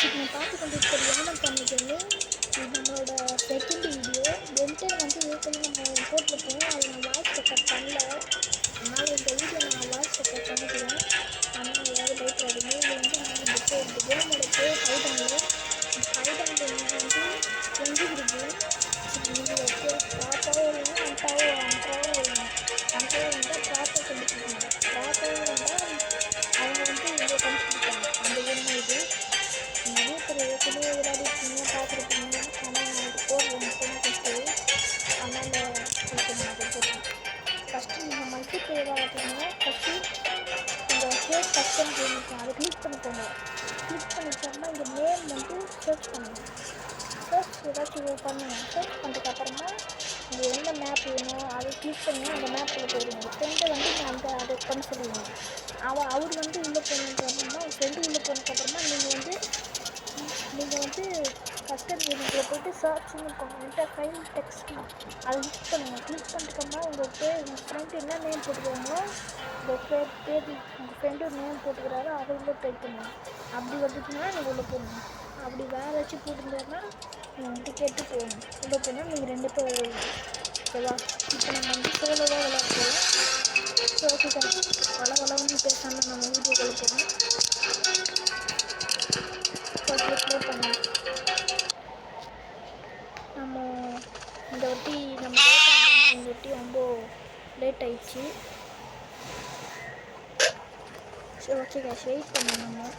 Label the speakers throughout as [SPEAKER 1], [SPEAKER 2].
[SPEAKER 1] நீங்கள் பார்த்து கொண்டிருப்பது யானம் பண்ணிக்கோங்க. இது நம்மளோட செகண்ட் வீடியோ. பென்டன் வந்து ஏற்கனவே நம்ம போட்டிருப்போம், அதை நான் வாய்ஸ் ரெக்கார்ட் பண்ணல. அதனால் இந்த வீடியோ நான் வாய்ஸ் ரெக்கார்ட் பண்ணிக்கிறேன். ஆனால் ஏதாவது பயப்படாதீங்க. இது வந்து நான் இந்த கேமோட பேர் பைடானில் நீங்கள் வந்து செஞ்சுக்கிட்டு நீங்கள் ப்ராப்பாகவும் வருவீங்க, அன்றாவும் வருவீங்க. அன்றாவும் இருந்தால் ப்ராப்பாக கண்டுபிடிப்பாங்க, ப்ராப்பாகவும் இருந்தால் அவங்க வந்து இங்கே கண்டுபிடிப்பாங்க. அந்த கேம் இது நிறைய பேர் ஏற்கனவே விளையாடிருப்பீங்க, பார்த்துருப்பீங்க. ஆனால் நான் இது போடுறேன் ஃபஸ்ட்டு. அதனால் இதுக்கு நான் அதை போடுறேன். ஃபஸ்ட்டு நீங்கள் மல்டிப்ளேயராக பார்த்தீங்கன்னா ஃபஸ்ட்டு இந்த சேவ் கஸ்டம் கேம் இருக்கும், அதை கிளிக் பண்ணிக்கோங்க. கிளிக் பண்ணிட்டோம்னா இந்த நேம் வந்து சர்ச் பண்ணுங்கள். சர்ச் ஏதாச்சும் பண்ணுங்கள். சர்ச் பண்ணதுக்கப்புறமா நீங்கள் எந்த மேப் வேணும் அதை கிளிக் பண்ணி அந்த மேப்பில் போயிடுங்க. ஃப்ரெண்டை வந்து அதை பண்ண சொல்லுவீங்க. அவர் வந்து உள்ளே போனதுக்கப்புறமா ஃப்ரெண்டு உள்ளே போனதுக்கப்புறமா நீங்கள் வந்து கஸ்டம் கேமுக்குள்ளே போய்ட்டு சர்ச்னு இருக்கும், என்டர் ஃபைல் டெக்ஸ்ட் அதை கிளிக் பண்ணுங்கள். கிளிக் பண்ணிட்டோம்னா உங்கள் ஃப்ரெண்டு என்ன நேம் போட்டுக்கிறாங்களோ உங்கள் பேர் உங்கள் ஃப்ரெண்டு நேம் போட்டுக்கிறாரோ அதை உள்ளே டைப் பண்ணுங்கள். அப்படி வந்துச்சுன்னா நீங்கள் உள்ளே போகணும். அப்படி வேறு ஏதாச்சும் போட்டுருந்தோன்னா டிக்கெட்டு போகணும். உள்ளே போனால் நீங்கள் 2 பேர் வருவீங்க. ஓகேவா? இப்போ நம்ம வந்து சோலோவாக விளையாட போகிறோம். ஸோ ஓகே சார், வளவளவுன்னு பேசாமல் நம்ம வீடியோக்குள்ளே போகிறோம். ஓகே, ப்ளே பண்ணலாம். நம்ம இந்த வாட்டி ரொம்ப லேட் ஆயிடுச்சு. சரி ஓகே கேஷ், வெயிட் பண்ணணும். நம்ம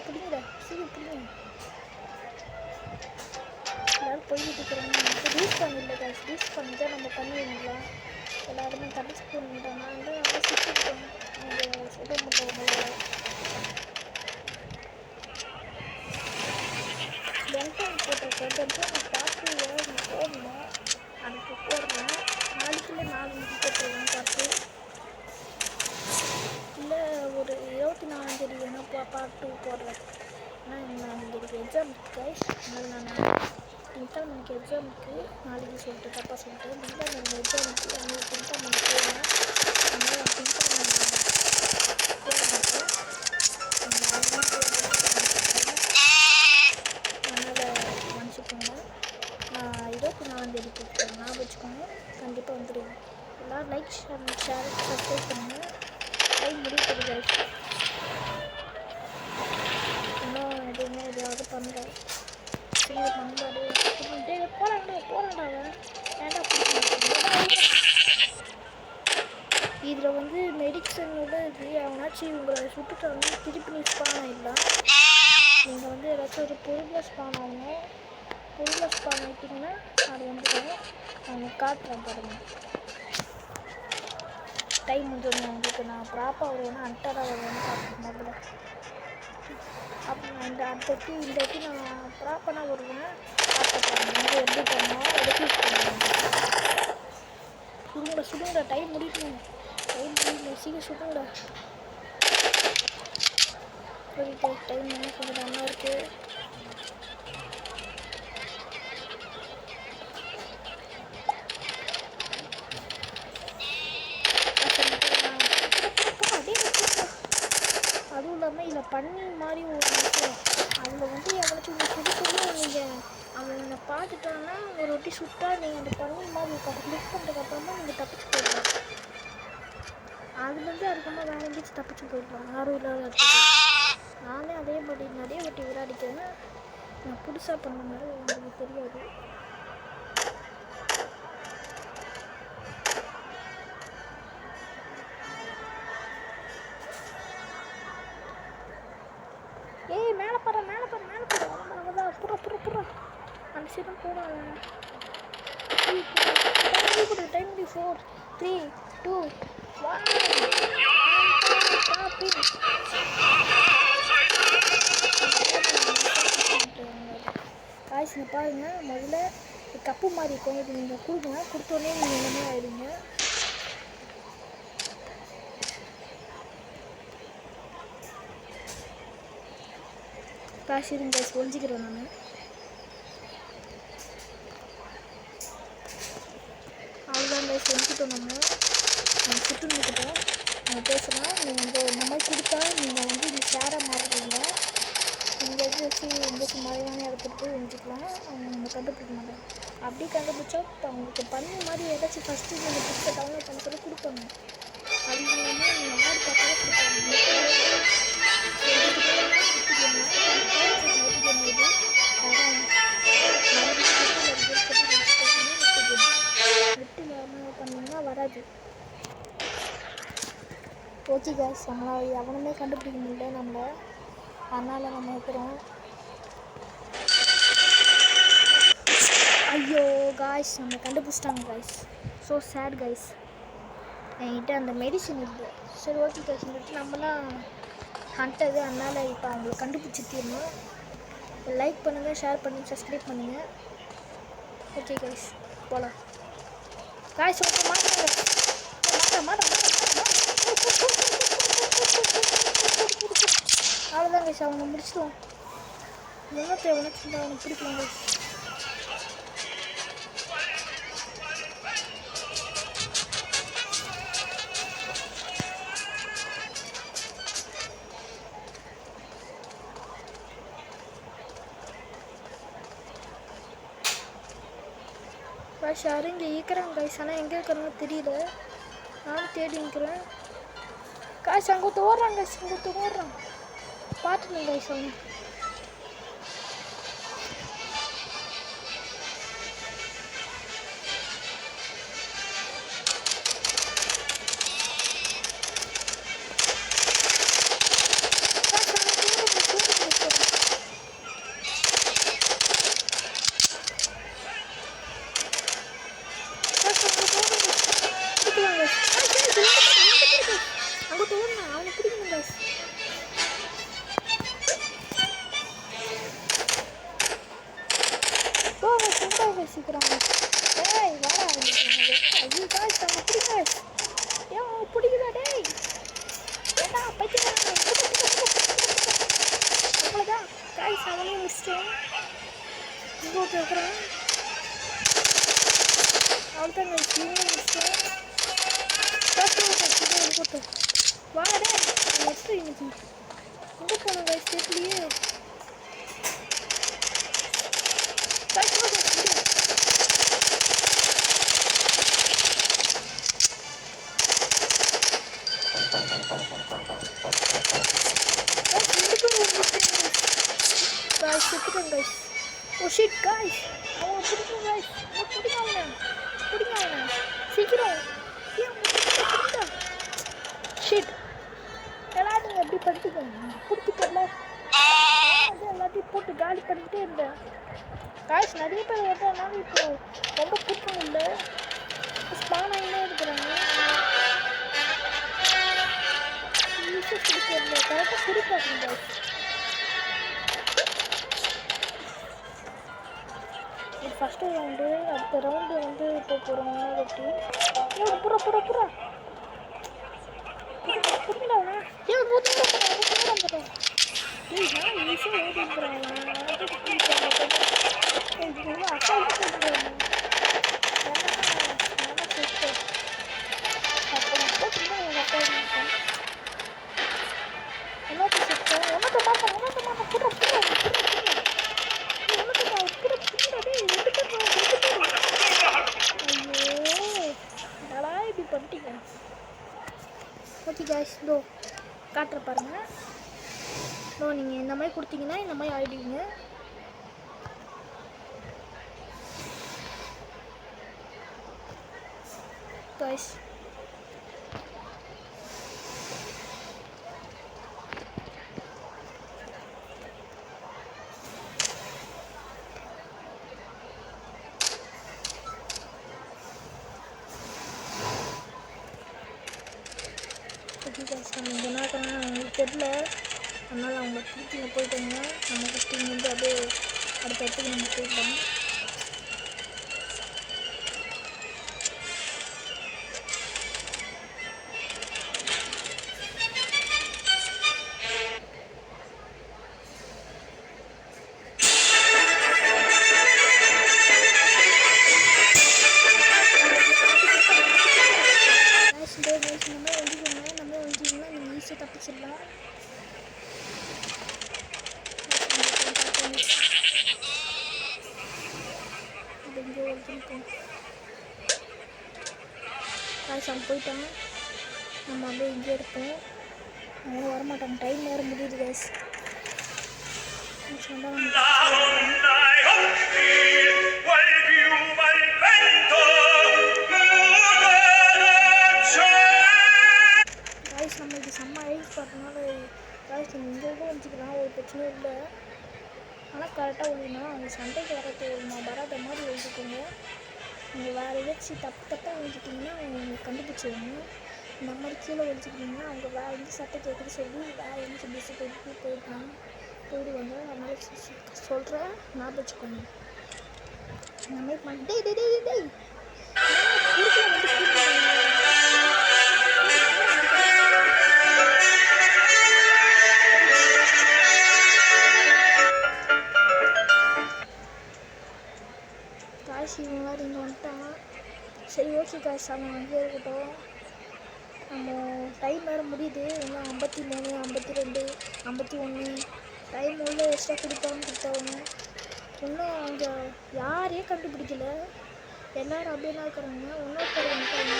[SPEAKER 1] பிடிங்கிற சீக்கிரம் எல்லோரும் போய்கிட்டு இருக்கிறாங்க. ரீச் பண்ணிடல கேஷ், ரீச் பண்ணி தான் நம்ம பண்ணுவீங்களா? எல்லாருமே தப்பிச்சு போகணுன்ட்டாங்க. வந்து நல்லா சுற்றிட்டோம். அவங்க சுட முடியல. பென்டன் போட்டிருக்கேன். பென்டன் நான் பார்த்து போடணும், அதுக்கு போடுறேன். நாளைக்குள்ளே 4 போட்டுருவேன் பார்த்து. இல்லை ஒரு 24ஆம் தேதி வேணால் பார்ட் 2 போடுறேன். ஆனால் நாளைக்கு எனக்கு எக்ஸாம் இருக்குது கைஸ். அதனால் நான் திங்கக்கிழமைக்கு எக்ஸாம் இருக்குது. நாளைக்கு சொல்லிட்டு தப்பாக சொல்லிட்டு திங்கக்கிழமை எக்ஸாம் இருக்குது. அவங்க திங்கக்கிழமை போவேன். அதனால் நான் திங்கக்கிழமை போட மாட்டேன். அதனால் மன்னிச்சுக்கோங்க. நான் 24ஆம் தேதி போட்டுருக்கேன், ஞாபகம் வச்சுக்கோங்க. கண்டிப்பாக வந்துடுவேன். எல்லோரும் லைக் ஷேர் சப்ஸ்கிரைப் பண்ணுங்கள். டைம் முடிவு கைஸ். இன்னும் எதுவுமே எதாவது பண்ணல. சரி பண்ணாடு போகிறாண்டா ஏன்டா இதில் வந்து மெடிக்ஸனோட இது அவனாச்சும் இவங்களை சுட்டுட்டாங்க. திருப்பி நீ ஸ்பான் ஆகிடலாம். நீங்கள் வந்து ஏதாச்சும் ஒரு பொருளில் ஸ்பான் ஆகணும். பொருளில் ஸ்பான் ஆகிட்டிங்கன்னா அது வந்துடும். அவங்க காட்டுறேன் பாருங்க. டைம் வந்துடும் உங்களுக்கு. நான் ப்ராப்பாக வருவேன்னா அன்டராக வருவேன்னு பார்க்கணும் முதல்ல. அப்போ நான் இந்த வாட்டி நான் ப்ராப்பராக வருவேன். பார்த்துப்பாங்க வந்து எப்படி பண்ணோம் அதை கிளிக் பண்ணுவேன். சுடுங்க டைம் முடிக்கணும். சீக்கிரம் சுடுங்க. போயிட்டு டைம் என்ன கொஞ்சம் நல்லா இருக்குது. அதுவும் இல்லாமல் இதில் பண்ணி மாதிரி ஒரு விஷயம், அதில் வந்து எவனாச்சும் நீங்கள் சுடுக்குள்ளே நீங்கள் அவனை பார்த்துட்டாங்கன்னா ஒரு வாட்டி சுட்டா நீங்கள் அந்த பண்ணி மாதிரி இருக்கும். கிளிக் பண்ணுறதுக்கப்புறமா நீங்கள் தப்பிச்சு போயிடலாம். அதுலேருந்து அதுக்கப்புறமா வேறு எங்கேயாச்சும் தப்பிச்சு போயிடலாம். யாரும் இல்லாத இடத்துக்கு. நானே அதே மாதிரி நிறைய வாட்டி விளையாடிக்கிறேன். நான் புதுசாக பண்ண மாதிரி உங்களுக்கு தெரியாது. ஏய் மேலே போகிற அவ்வளோதான். புறா அந்த சீரம் போடாத. டைம் 4 3 2 1 காய்ச்சிங்க பாருங்கள். முதல்ல கப்பு மாதிரி இருக்கும், இது நீங்கள் கொடுங்க. கொடுத்தோடனே நீங்கள் என்னமே ஆயிடுங்க. காசு இருங்க ஒழிஞ்சிக்கிறேன் நான். கைஸ் வந்துட்டோம். நம்ம சுட்டு நிற்கிட்டோம். நம்ம பேசலாம். நீங்கள் வந்து இந்த மாதிரி கொடுத்தா நீங்கள் வந்து இந்த ஷேரை மாறுறீங்க. நீங்கள் வச்சு எங்கேயாச்சும் மறைவான இடத்துக்கு போய் வந்துக்கலாம். அவங்க நம்ம கண்டுபிடிக்க மாட்டாங்க. அப்படி கண்டுபிடிச்சா இப்போ அவங்களுக்கு பண்ணி மாதிரி ஏதாச்சும் ஃபஸ்ட்டு நீங்கள் புக்ஸை டவுன்லோட் பண்ண சொல்லி கொடுப்பாங்க. அது இல்லாமல் நீங்கள் ஆடு பார்த்தாலே கொடுப்பாங்க. நெட்டு இல்லாமல் பண்ணிங்கன்னா வராது. ஓகே காய்ஸ், நம்மளால் எவனுமே கண்டுபிடிக்க முடியல நம்மளை. அதனால் நம்ம இருக்கிறோம். ஐயோ காய்ஸ், நம்ம கண்டுபிடிச்சிட்டாங்க காய்ஸ். So sad guys. என்கிட்ட அந்த மெடிசன் இல்லை. சரி ஓகே காய்ஸ், வந்துட்டு நம்மலாம் ஹண்டது. அதனால் இப்போ அவங்களை கண்டுபிடிச்சி தீரணும். லைக் பண்ணுங்கள், ஷேர் பண்ணுங்கள், சப்ஸ்கிரைப் பண்ணுங்கள். ஓகே காய்ஸ், போகலாம் காய்ஸ். ஓகே மாட்டாங்க. அவ்வளோதான் காய்ஸ், அவங்க முடிச்சிடுவோம். எவ்வளோ அவனுக்கு பிடிக்கலாம் காய்ஸ். காய்ஸ் யாரும் இங்கே ஈக்கிறாங்க காய்ஸ். ஆனால் எங்கே இருக்கிறாங்க தெரியல. நானும் தேடி நிற்கிறேன் காய்ஸ். அங்கே ஓடுறாங்க காய்ஸ், அங்கே ஓடுறான். பார்த்துங்க காய்ஸ் அவங்க. அங்கே தோணுண்ணா அவனை பிடிக்கணும் காய்ஸ். சீக்கிரம் டேய் வாடா. ஐயோ காய்ஸ், அவங்க பிடிக்க ஏன் அவங்க பிடிக்குதா டேய்? ஏடா பைத்தியம். அவ்வளோதான் காய்ஸ், அவனையும் முடிச்சிட்டோம். இங்கே ஒருத்தர் இருக்கிறான். அவ்வளோதான் காய்ஸ், இவங்களும் முடிச்சிட்டோம். வாடா எப்படி இன்னைக்கு எங்கே போனோம் காய்ஸ் தெரியலையே. காய்ஸ் செத்துட்டேன் காய்ஸ். ஓ ஷிட் காய்ஸ், அவங்க பிடிக்கும் காய்ஸ். அவங்க பிடிங்க அவனை சீக்கிரம். ஷிட் எல்லாத்தையும் எப்படி படிச்சுக்கோங்க பிடிச்சிக்கல. எல்லாத்தையும் போட்டு காலி பண்ணிக்கிட்டே இருந்தேன் காய்ஸ். நிறைய பேர் வர்றதுனால இப்போ ரொம்ப கூட்டம் இல்லை. ஸ்பான் ஆகினே இருக்கிறாங்க. கரெக்டாக குறிப்பாங்க காய்ஸ். இது ஃபஸ்ட்டு ரவுண்டு. அடுத்த ரவுண்டு வந்து இப்போ போகிறோம். வெட்டி புறா புறா புறா புரிஞ்சுடாவா? ஏன் 100 தூரம் போகிறேன். ஏய் நான் ஈஸியாக ஓடிக்கிறேன். அசால்ட்டாக போட்டுருவேன். அப்புறம் போட்டுருந்தா எங்கள் அப்பா இருக்கேன். ஒன்றாத்த செட்டேன். ஒன்றாத்த மாட்டேன் புறா புறா என்னடா இப்படி பண்ணிட்டீங்க. ஓகே காய்ஸ், இதோ காட்டுற பாருங்கள். நீங்கள் இந்த மாதிரி கொடுத்தீங்கன்னா இந்த மாதிரி ஆகிடுவீங்க. காய்ஸ் நம்ம இங்கே என்ன இருக்கிறாங்க அவங்களுக்கு தெரியல. அதனால் அவங்க திருப்பி போயிட்டாங்க. நம்ம ஃபஸ்ட்டு இங்கே வந்து அப்படியே அடுத்த இடத்துக்கு நம்ம போயிடலாம். தப்பிச்சிடலாம். எங்கேயோ இருக்கும் காய்ஸ், அங்கே போயிட்டான். நம்ம அப்படியே இங்கே இருப்போம். அவங்க வரமாட்டாங்க, டைம் வேறு முடியுது காய்ஸ். காய்ஸ் நம்ம இது செம்ம ஐஸ் பார்த்தனால காய்ஸ் நம்ம இங்கே கூட வச்சுக்கலாம், ஒரு பிரச்சனையும் இல்லை. ஆனால் கரெக்டாக ஒழினா அவங்க சண்டைக்கு வராத மாதிரி எழுதிக்கோங்க. நீங்கள் வேறு ஏதாச்சும் தப்பாக எழுதிட்டிங்கன்னா அவங்க உங்களுக்கு கண்டுபிடிச்சிடுங்க. இந்த மாதிரி கீழே ஒழிச்சிக்கிட்டிங்கன்னா அவங்க வேறு எங்கேயும் சட்டை கேட்குறது சொல்லி வேறு எங்கேயும் டிஸ்ஸு போயிடுவாங்க. அதனால சொல்கிறேன், ஞாபகம் வச்சுக்கோங்க. இந்த மாதிரி பண்ணி டேய் காய்ச்சி இவங்க வேறு இங்கே வந்துட்டான். சரி ஓகே காய்ச்சி, அவன் அங்கேயே இருக்கட்டும். நம்ம டைம் வேறு முடியுது. இன்னும் 53, 52, 51 டைம் உள்ள எக்ஸ்ட்ரா கொடுத்தாங்க. இன்னும் அவங்க யாரையும் கண்டுபிடிக்கல, எல்லோரும் அப்படியே தான் இருக்கிறாங்க. இன்னொருத்தர் வந்துட்டாங்க.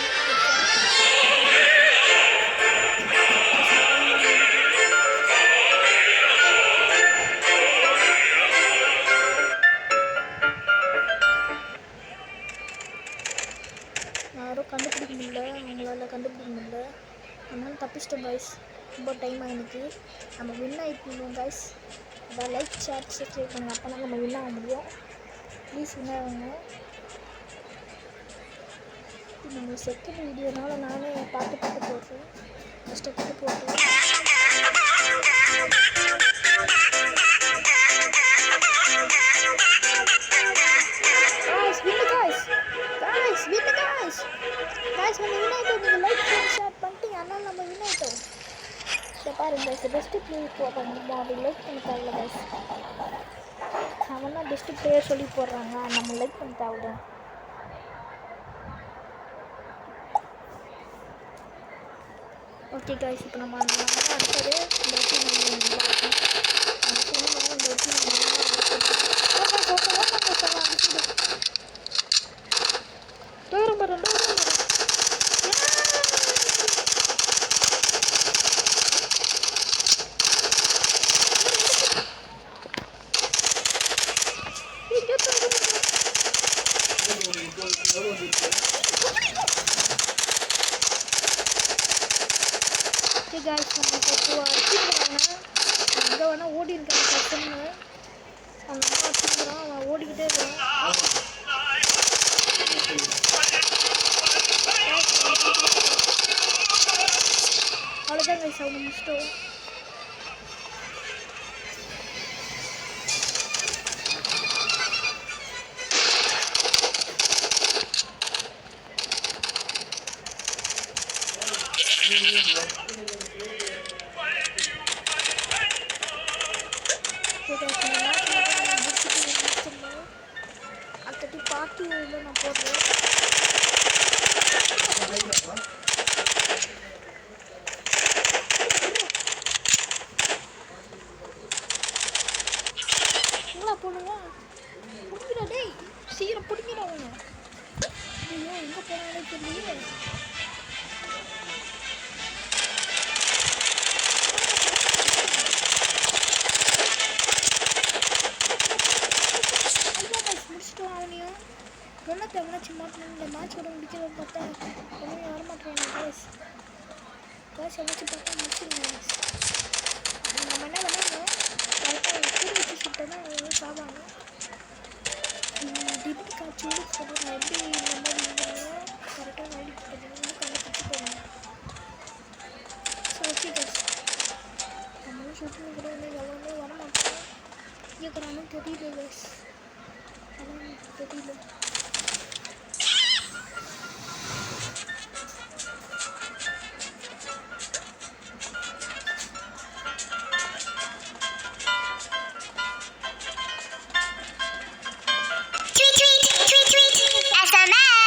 [SPEAKER 1] யாரும் கண்டுபிடிக்க முடியல, அவங்களால கண்டுபிடிக்க முடியல. அதனால தப்பிச்சிட்டோம் காய்ஸ். ரொம்ப டைம் ஆகிருக்கு. நம்ம வின் ஆகிட்டோம் காய்ஸ். அதான் லைக் ஷேர் சப்ஸ்கிரைப் பண்ணுங்க, அப்போ தான் நம்ம வின் ஆக முடியும். ப்ளீஸ் வின் ஆகுங்க. நம்ம செகண்ட் வீடியோனால நானே பார்த்து போடுறேன், கஷ்டப்பட்டு போடுறேன். நம்ம வின் ஆகிட்டோம். நீங்கள் லைக் ஷேர் பண்ணிட்டீங்க, அதனால் நம்ம வின் ஆகிட்டோம். இதை பாருங்க கைஸ், பெஸ்ட்டு பிளேயர் போடுறாங்க, அப்படி லைக் பண்ண தேவையில்ல கைஸ். அவன் தான் பெஸ்ட்டு பிளேயர் சொல்லி போடுறாங்க, நம்ம லைக் பண்ண தேவையில்ல. ஓகே கைஸ், இப்போ நம்ம தான் அடுத்தது இந்த வச்சு guys, நம்ம இப்போ அடிச்சுக்கிறாங்க. எங்கே வேணால் ஓடி இருக்காங்க பசங்க. அவன் அம்மா அடிச்சுக்கிறான், அவன் ஓடிக்கிட்டே இருக்கான். அவ்வளோதான் கைஸ், அவங்க முடிச்சிட்டோம். அடுத்தது பார்ட்டி நான் போடுறேன். எங்களா போடுங்க, பிடிக்கிறா டேய், சீக்கிரம் பிடிக்கிறா அவங்க. ஐயோ எங்கே போனாலே தெரியல. முடிச்சிட்டோம் அவனையும். ஒன்றும் எவனாச்சும் மாட்டணும். இந்த மேட்சோட முடிக்கிறத பார்த்தா ஒன்றும் வரமாட்டேறாங்க கேஸ். கேஸ் எவனாச்சும் பார்த்தா முடிச்சிருங்க. நம்ம என்ன பண்ணணும், கரெக்டாக கூடு வச்சு சுட்டோன்னா அவங்க சாப்பாங்க. டிபிட் காட்சி சொல்லுங்கள், எப்படி இந்த மாதிரி இருந்தாங்க கரெக்டாக ஐடி பண்ணுங்க, கண்டுபிடிச்சி போகணும். ஸோ ஓகே கேஸ், நம்மளும் சுட்டுன்னு கூட வந்து எவ்வளோ வரமாட்டோம். இருக்கிறானு தெரியல கேஸ், அதான் எனக்கு தெரியல.
[SPEAKER 2] SMS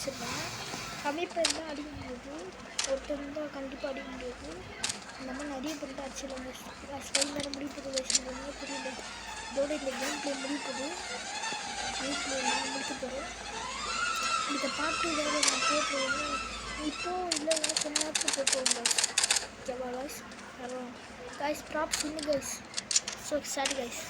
[SPEAKER 1] வச்சுருக்கேன். கம்மி பேர் தான் அடிக்க முடியாது, ஒருத்தர் இருந்தால் கண்டிப்பாக அடிக்க முடியாது. இந்த மாதிரி நிறைய பேர் தான் அடிச்சிடலாம். டைம் வேறு முடிப்பது வச்சுருந்தோம்னா புரியல. இதோட இந்த கேம் பிளே முடிப்பது நான் முடிக்க போகிறேன். இந்த பாட்டு வேறு நான் போட்டுருவேன் இப்போது இல்லைன்னா கொஞ்ச நேரத்தில் போட்டுருவோம் கைஸ். ஓகேவா கைஸ்? கைஸ் ப்ராப்ஸ் இன்னும் கைஸ். So excited guys.